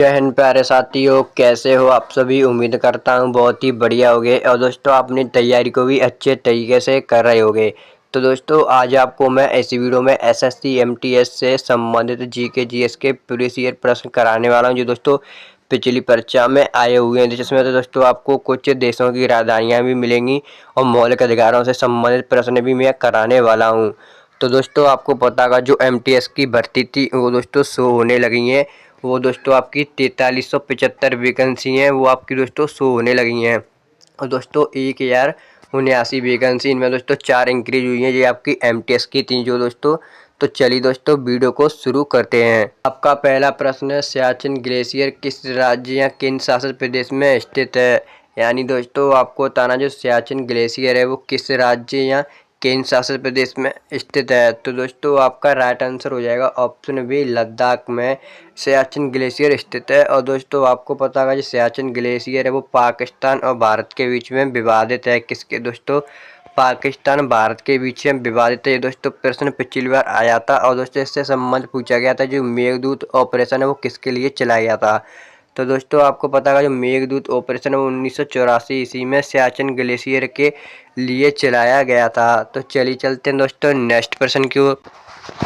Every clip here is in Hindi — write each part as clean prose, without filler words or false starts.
जय हिंद प्यारे साथियों, कैसे हो आप सभी। उम्मीद करता हूँ बहुत ही बढ़िया होगे और दोस्तों अपनी तैयारी को भी अच्छे तरीके से कर रहे होगे। तो दोस्तों आज आपको मैं ऐसी वीडियो में एसएससी एमटीएस से संबंधित जीके जीएस के प्रीवियस ईयर प्रश्न कराने वाला हूँ जो दोस्तों पिछली परीक्षा में आए हुए हैं, जिसमें तो दोस्तों आपको कुछ देशों की राजधानियाँ भी मिलेंगी और मौलिक अधिकारों से संबंधित प्रश्न भी मैं कराने वाला हूँ। तो दोस्तों आपको पता होगा जो एमटीएस की भर्ती थी वो दोस्तों शो होने लगी हैं। वो दोस्तों आपकी 4375 वैकेंसी हैं, वो आपकी दोस्तों शो होने लगी हैं। और दोस्तों 1079 वैकेंसी, इनमें दोस्तों 4 इंक्रीज हुई हैं। ये आपकी एमटीएस की थी जो दोस्तों। तो चलिए दोस्तों वीडियो को शुरू करते हैं। आपका पहला प्रश्न है, सियाचिन ग्लेशियर किस राज्य या केंद्र शासित प्रदेश में स्थित है। यानी दोस्तों आपको बताना जो सियाचिन ग्लेशियर है वो किस राज्य या केंद्र शासित प्रदेश में स्थित है। तो दोस्तों आपका राइट आंसर हो जाएगा ऑप्शन बी, लद्दाख में सियाचिन ग्लेशियर स्थित है। और दोस्तों आपको पता होगा जो सियाचिन ग्लेशियर है वो पाकिस्तान और भारत के बीच में विवादित है। किसके दोस्तों, पाकिस्तान भारत के बीच में विवादित है। ये दोस्तों प्रश्न पिछली बार आया था और दोस्तों इससे संबंध पूछा गया था जो मेघदूत ऑपरेशन है वो किसके लिए चलाया गया था। तो दोस्तों आपको पता है जो मेघदूत ऑपरेशन है 1984 ईस्वी में सियाचिन ग्लेशियर के लिए चलाया गया था। तो चलिए चलते हैं दोस्तों नेक्स्ट प्रश्न की ओर।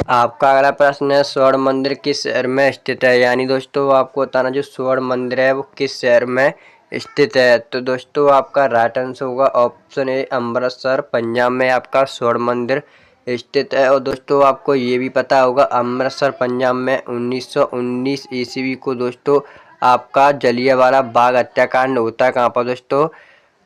आपका अगला प्रश्न है, स्वर्ण मंदिर किस शहर में स्थित है। यानी दोस्तों आपको बताना जो स्वर्ण मंदिर है वो किस शहर में स्थित है। तो दोस्तों आपका राइट आंसर होगा ऑप्शन ए, अमृतसर पंजाब में आपका स्वर्ण मंदिर स्थित है। और दोस्तों आपको ये भी पता होगा अमृतसर पंजाब में 1919 ईस्वी को दोस्तों आपका जलियांवाला बाग हत्याकांड होता है। कहाँ पर दोस्तों,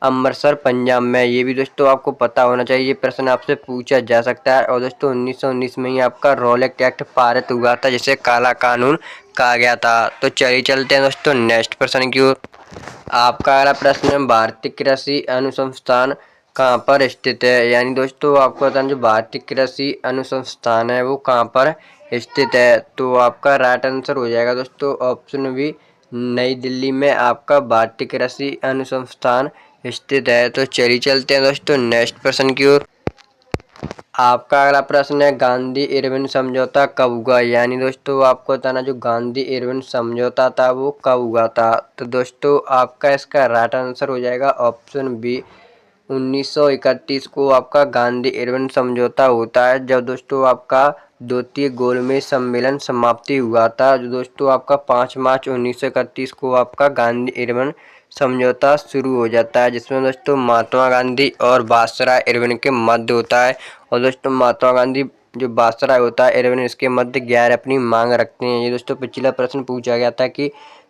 अमृतसर पंजाब में। ये भी दोस्तों आपको पता होना चाहिए, ये प्रश्न आपसे पूछा जा सकता है। और दोस्तों 1919 में ही आपका रॉलेट एक्ट पारित हुआ था जिसे काला कानून कहा गया था। तो चलिए चलते हैं दोस्तों नेक्स्ट प्रश्न की ओर। आपका अगला प्रश्न है, भारतीय कृषि अनुसंधान कहाँ पर स्थित है। यानी दोस्तों आपको बताना जो भारतीय कृषि अनुसंधान है वो कहाँ पर स्थित है। तो आपका राइट आंसर हो जाएगा दोस्तों ऑप्शन बी, नई दिल्ली में आपका भारतीय कृषि अनुसंधान स्थित है। तो चलिए चलते हैं दोस्तों नेक्स्ट प्रश्न की ओर। आपका अगला प्रश्न है, गांधी इरविन समझौता कब हुआ। यानी दोस्तों आपको बताना जो गांधी इरविन समझौता था वो कब हुआ था। तो दोस्तों आपका इसका राइट आंसर हो जाएगा ऑप्शन बी, 1931 को आपका गांधी इरविन समझौता होता है, जब दोस्तों आपका द्वितीय गोलमेज सम्मेलन समाप्ति हुआ था। जो दोस्तों आपका 5 मार्च 1931 को आपका गांधी इरविन समझौता शुरू हो जाता है, जिसमें दोस्तों महात्मा गांधी और वायसराय इरविन के मध्य होता है। और दोस्तों महात्मा गांधी जो वायसराय होता है इरविन, इसके मध्य 11 अपनी मांग रखते हैं। ये दोस्तों पिछला प्रश्न पूछा गया था कि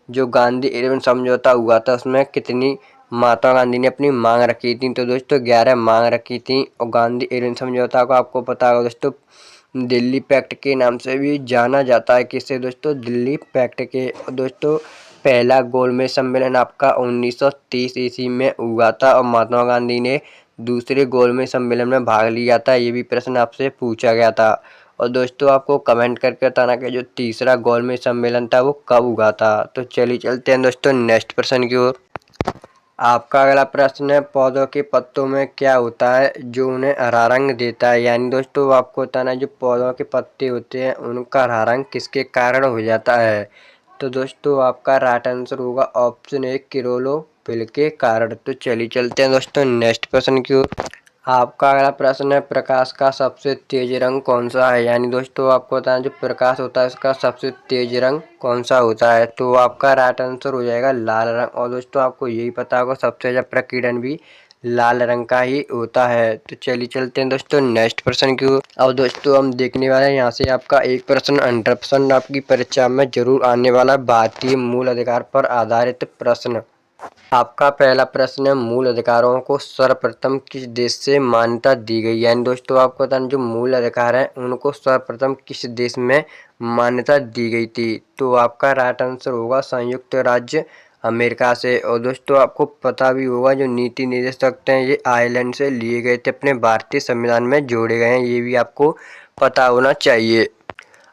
जो गांधी इरविन समझौता हुआ था उसमें कितनी महात्मा गांधी ने अपनी मांग रखी थी। तो दोस्तों 11 मांग रखी थी। और गांधी इरविन समझौता को आपको पता होगा दोस्तों दिल्ली पैक्ट के नाम से भी जाना जाता है। किससे दोस्तों, दिल्ली पैक्ट के। दोस्तों पहला गोलमेज सम्मेलन आपका 1930 ईस्वी में हुआ था और महात्मा गांधी ने दूसरे गोलमेज सम्मेलन में भाग लिया था। ये भी प्रश्न आपसे पूछा गया था। और दोस्तों आपको कमेंट करके बताना कि जो तीसरा गोलमेज सम्मेलन था वो कब हुआ था। तो चलिए चलते हैं दोस्तों नेक्स्ट प्रश्न की ओर। आपका अगला प्रश्न है, पौधों के पत्तों में क्या होता है जो उन्हें हरा रंग देता है। यानी दोस्तों आपको बताना है जो पौधों के पत्ते होते हैं उनका हरा रंग किसके कारण हो जाता है। तो दोस्तों आपका राइट आंसर होगा ऑप्शन ए, क्लोरोफिल के कारण। तो चलिए चलते हैं दोस्तों नेक्स्ट प्रश्न की ओर। आपका अगला प्रश्न है, प्रकाश का सबसे तेज रंग कौन सा है। यानी दोस्तों आपको बताना जो प्रकाश होता है इसका सबसे तेज रंग कौन सा होता है। तो आपका राइट आंसर हो जाएगा लाल रंग। और दोस्तों आपको यही पता होगा सबसे ज़्यादा प्रकीर्णन भी लाल रंग का ही होता है। तो चलिए चलते हैं दोस्तों नेक्स्ट प्रश्न की ओर। और दोस्तों हम देखने वाले हैं यहाँ से आपका एक प्रश्न 100% आपकी परीक्षा में जरूर आने वाला भारतीय मूल अधिकार पर आधारित प्रश्न। आपका पहला प्रश्न है, मूल अधिकारों को सर्वप्रथम किस देश से मान्यता दी गई। यानी दोस्तों आपको बताना जो मूल अधिकार है उनको सर्वप्रथम किस देश में मान्यता दी गई थी। तो आपका राइट आंसर होगा संयुक्त राज्य अमेरिका से। और दोस्तों आपको पता भी होगा जो नीति निर्देशक हैं ये आयरलैंड से लिए गए थे, अपने भारतीय संविधान में जोड़े गए हैं। ये भी आपको पता होना चाहिए।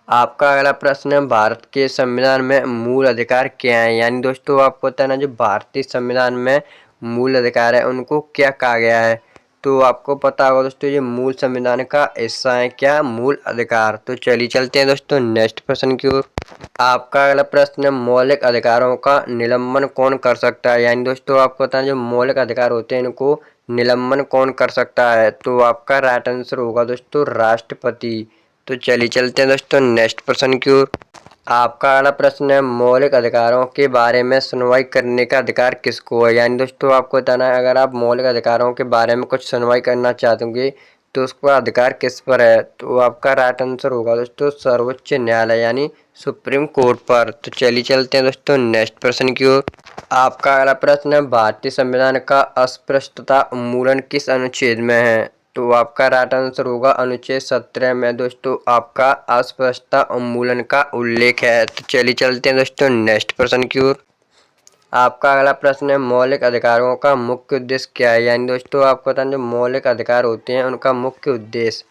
आपका अगला प्रश्न है, भारत के संविधान में मूल अधिकार क्या है। यानी दोस्तों आपको पता है ना जो भारतीय संविधान में मूल अधिकार है उनको क्या कहा गया है। तो आपको पता होगा दोस्तों ये मूल संविधान का हिस्सा है क्या, मूल अधिकार। तो चलिए चलते हैं दोस्तों नेक्स्ट प्रश्न की ओर। आपका अगला प्रश्न है मौलिक अधिकारों का निलंबन कौन कर सकता है। यानी दोस्तों आपको पता है जो मौलिक अधिकार होते हैं इनको निलंबन कौन कर सकता है। तो आपका राइट आंसर होगा दोस्तों राष्ट्रपति। तो चलिए चलते हैं दोस्तों नेक्स्ट प्रश्न की ओर। आपका अगला प्रश्न है मौलिक अधिकारों के बारे में सुनवाई करने का अधिकार किसको है। यानी दोस्तों आपको बताना है अगर आप मौलिक अधिकारों के बारे में कुछ सुनवाई करना चाहते होंगे तो उसका अधिकार किस पर है। तो आपका राइट आंसर होगा दोस्तों सर्वोच्च न्यायालय यानी सुप्रीम कोर्ट पर। तो चलिए चलते हैं दोस्तों नेक्स्ट प्रश्न की ओर। आपका अगला प्रश्न है भारतीय संविधान का अस्पृश्यता उन्मूलन किस अनुच्छेद में है। तो आपका राइट आंसर होगा अनुच्छेद 17 में दोस्तों आपका अस्पृश्यता उन्मूलन का उल्लेख है। तो चलिए चलते हैं दोस्तों नेक्स्ट प्रश्न की ओर। आपका अगला प्रश्न है मौलिक अधिकारों का मुख्य उद्देश्य क्या है। यानी दोस्तों आपको पता है जो मौलिक अधिकार होते हैं उनका मुख्य उद्देश्य।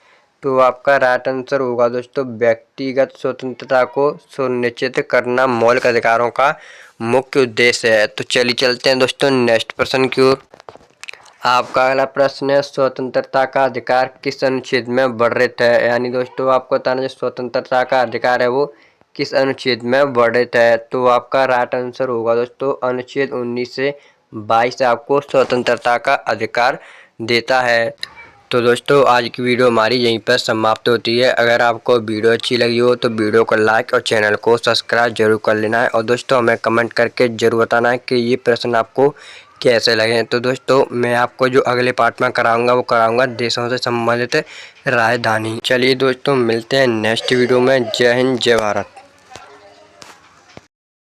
तो आपका राइट आंसर होगा दोस्तों व्यक्तिगत स्वतंत्रता को सुनिश्चित करना मौलिक अधिकारों का मुख्य उद्देश्य है। तो चलिए चलते हैं दोस्तों नेक्स्ट प्रश्न की ओर। आपका अगला प्रश्न है स्वतंत्रता का अधिकार किस अनुच्छेद में वर्णित है। यानी दोस्तों आपको बताना जो स्वतंत्रता का अधिकार है वो किस अनुच्छेद में वर्णित है। तो आपका राइट आंसर होगा दोस्तों अनुच्छेद 19 से 22 आपको स्वतंत्रता का अधिकार देता है। तो दोस्तों आज की वीडियो हमारी यहीं पर समाप्त होती है। अगर आपको वीडियो अच्छी लगी हो तो वीडियो को लाइक और चैनल को सब्सक्राइब जरूर कर लेना है। और दोस्तों हमें कमेंट करके जरूर बताना है कि ये प्रश्न आपको कैसे लगे। तो दोस्तों मैं आपको जो अगले पार्ट में कराऊंगा वो कराऊंगा देशों से संबंधित राजधानी। चलिए दोस्तों मिलते हैं नेक्स्ट वीडियो में। जय हिंद जय भारत।